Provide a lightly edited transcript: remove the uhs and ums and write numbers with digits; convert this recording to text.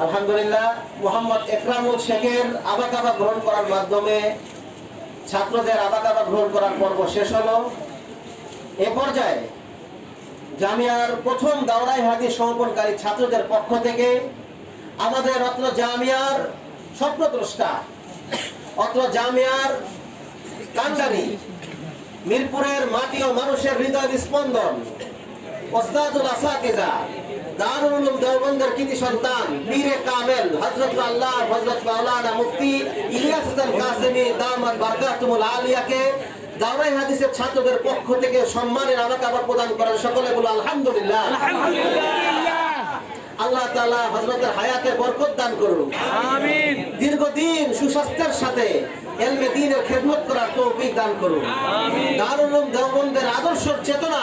আলহামদুলিল্লাহ, মোহাম্মদ একরামুল শেখের আবাকাবা গ্রহণ করার মাধ্যমে ছাত্রদের আবাকাবা গ্রহণ করার পর্ব শেষ হলো। এ পর্যায়ে জামিয়ার প্রথম দাওরায়ে হাদিস সমাপনকারী ছাত্রদের পক্ষ থেকে আমাদের অত্র জামিয়ার স্বপ্নদ্রষ্টা, অত্র জামিয়ার কান্ডারি, মিরপুরের মাটি ও মানুষের হৃদয় স্পন্দন, ওস্তাদুল আসাতিজা, দারুল উলুম দেওবন্দের কৃতি সন্তান, পীরে কামেল হযরত আল্লাহ হযরত মাওলানা মুফতি ইলিয়াস হাসান কাসেমী দামাত বারকাতুল আলিয়াকে দাওরায়ে হাদিসের ছাত্রদের পক্ষ থেকে সম্মানের আবাকাবা প্রদান করেন। সকলে বলো আলহামদুলিল্লাহ। আল্লাহ তাআলা হযরতের হায়াতে বরকত দান করুন, আমিন। দীর্ঘদিন সুস্বাস্থ্যের সাথে ইলমে দ্বীনের খেদমত করার তৌফিক দান করুন, আমিন। দারুল উলুম দেওবন্দের আদর্শ চেতনা